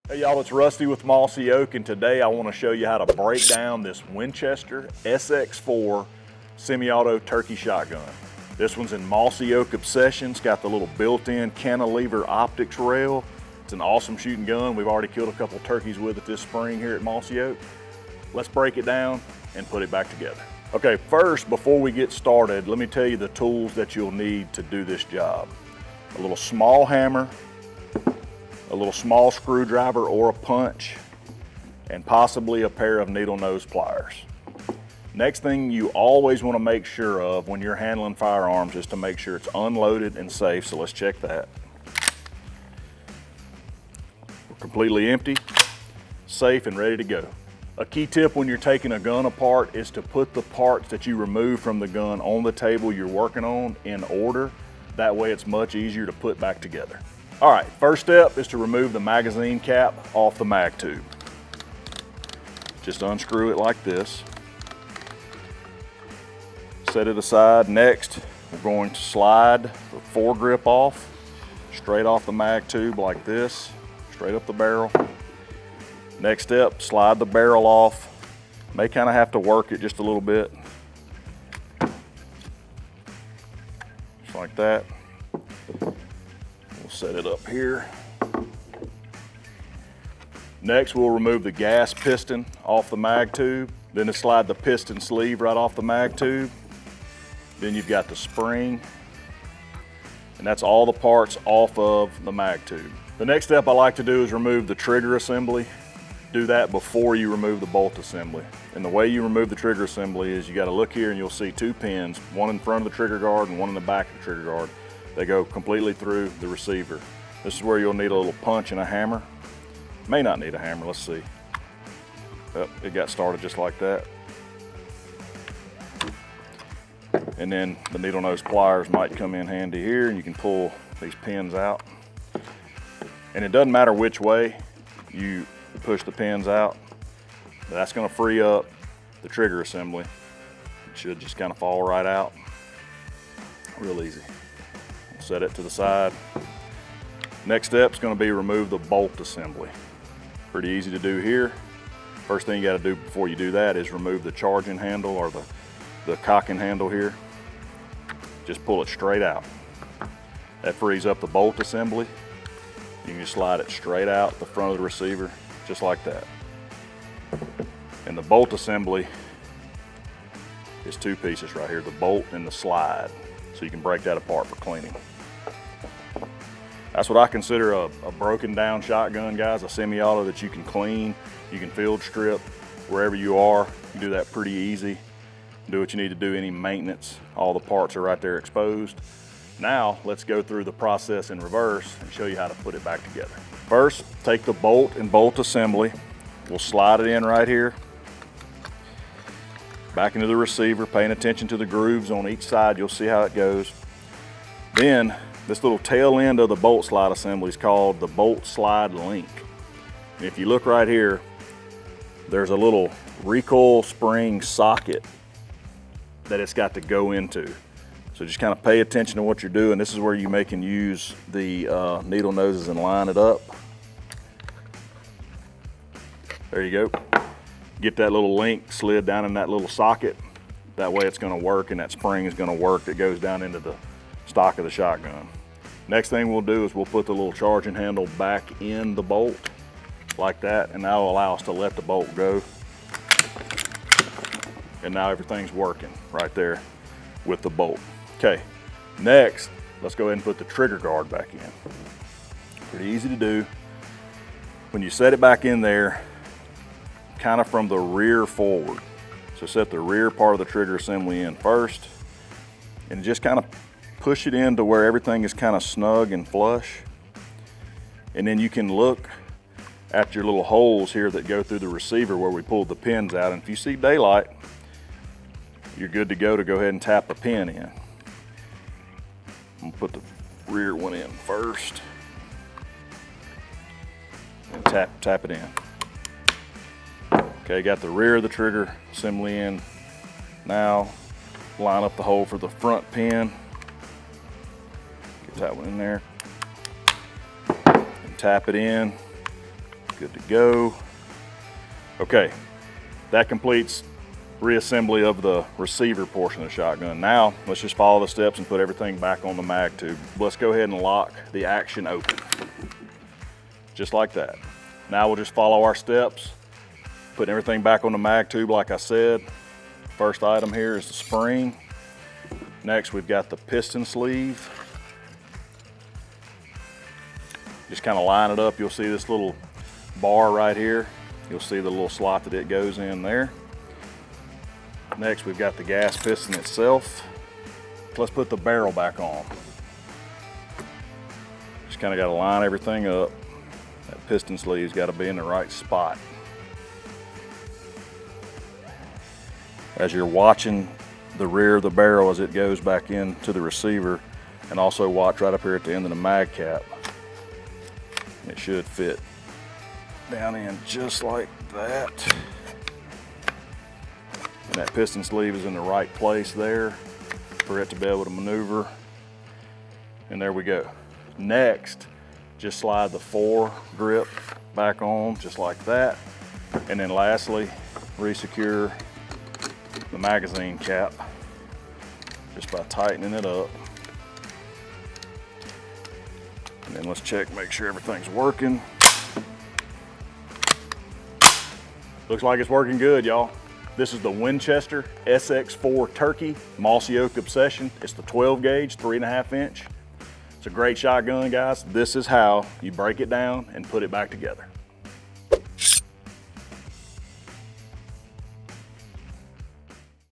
Hey y'all, it's Rusty with Mossy Oak, and today I want to show you how to break down this Winchester SX4 semi-auto turkey shotgun. This one's in Mossy Oak Obsession. It's got the little built-in cantilever optics rail. It's an awesome shooting gun. We've already killed a couple turkeys with it this spring here at Mossy Oak. Let's break it down and put it back together. Okay, first, before we get started, let me tell you the tools that you'll need to do this job. A little small hammer, a little small screwdriver or a punch, and possibly a pair of needle nose pliers. Next thing you always want to make sure of when you're handling firearms is to make sure it's unloaded and safe, so let's check that. We're completely empty, safe, and ready to go. A key tip when you're taking a gun apart is to put the parts that you remove from the gun on the table you're working on in order. That way it's much easier to put back together. All right, first step is to remove the magazine cap off the mag tube. Just unscrew it like this. Set it aside. Next, we're going to slide the foregrip off, straight off the mag tube like this, straight up the barrel. Next step, slide the barrel off. May kind of have to work it just a little bit. Just like that. Set it up here. Next, we'll remove the gas piston off the mag tube. Then slide the piston sleeve right off the mag tube. Then you've got the spring, and that's all the parts off of the mag tube. The next step I like to do is remove the trigger assembly. Do that before you remove the bolt assembly. And the way you remove the trigger assembly is you got to look here and you'll see two pins, one in front of the trigger guard and one in the back of the trigger guard. They go completely through the receiver. This is where you'll need a little punch and a hammer. May not need a hammer, let's see. Oh, it got started just like that. And then the needle nose pliers might come in handy here, and you can pull these pins out. And it doesn't matter which way you push the pins out, but that's gonna free up the trigger assembly. It should just kind of fall right out. Real easy. Set it to the side. Next step is going to be remove the bolt assembly. Pretty easy to do here. First thing you got to do before you do that is remove the charging handle or the cocking handle here. Just pull it straight out. That frees up the bolt assembly. You can just slide it straight out the front of the receiver, just like that. And the bolt assembly is two pieces right here, the bolt and the slide. So you can break that apart for cleaning. That's what I consider a broken down shotgun, guys, a semi-auto that you can clean, you can field strip wherever you are. You can do that pretty easy. Do what you need to do, any maintenance. All the parts are right there exposed. Now, let's go through the process in reverse and show you how to put it back together. First, take the bolt and bolt assembly. We'll slide it in right here. Back into the receiver, paying attention to the grooves on each side. You'll see how it goes. Then, this little tail end of the bolt slide assembly is called the bolt slide link. And if you look right here, there's a little recoil spring socket that it's got to go into. So just kind of pay attention to what you're doing. This is where you can use the needle noses and line it up. There you go. Get that little link slid down in that little socket. That way it's going to work, and that spring is going to work that goes down into the stock of the shotgun. Next thing we'll do is we'll put the little charging handle back in the bolt like that, and that'll allow us to let the bolt go. And now everything's working right there with the bolt. Okay, next, let's go ahead and put the trigger guard back in. Pretty easy to do. When you set it back in there, kind of from the rear forward. So set the rear part of the trigger assembly in first, and just kind of push it into where everything is kind of snug and flush. And then you can look at your little holes here that go through the receiver where we pulled the pins out. And if you see daylight, you're good to go ahead and tap a pin in. I'm gonna put the rear one in first and tap it in. Okay, got the rear of the trigger assembly in. Now line up the hole for the front pin. Get that one in there. And tap it in. Good to go. Okay, that completes reassembly of the receiver portion of the shotgun. Now, let's just follow the steps and put everything back on the mag tube. Let's go ahead and lock the action open. Just like that. Now we'll just follow our steps, putting everything back on the mag tube like I said. First item here is the spring. Next, we've got the piston sleeve. Just kind of line it up. You'll see this little bar right here. You'll see the little slot that it goes in there. Next, we've got the gas piston itself. Let's put the barrel back on. Just kind of got to line everything up. That piston sleeve's got to be in the right spot. As you're watching the rear of the barrel as it goes back into the receiver, and also watch right up here at the end of the mag cap. It should fit down in just like that. And that piston sleeve is in the right place there for it to be able to maneuver. And there we go. Next, just slide the fore grip back on just like that. And then lastly, resecure the magazine cap just by tightening it up. And then let's check, make sure everything's working. Looks like it's working good, y'all. This is the Winchester SX4 Turkey Mossy Oak Obsession. It's the 12 gauge, 3.5 inch. It's a great shotgun, guys. This is how you break it down and put it back together.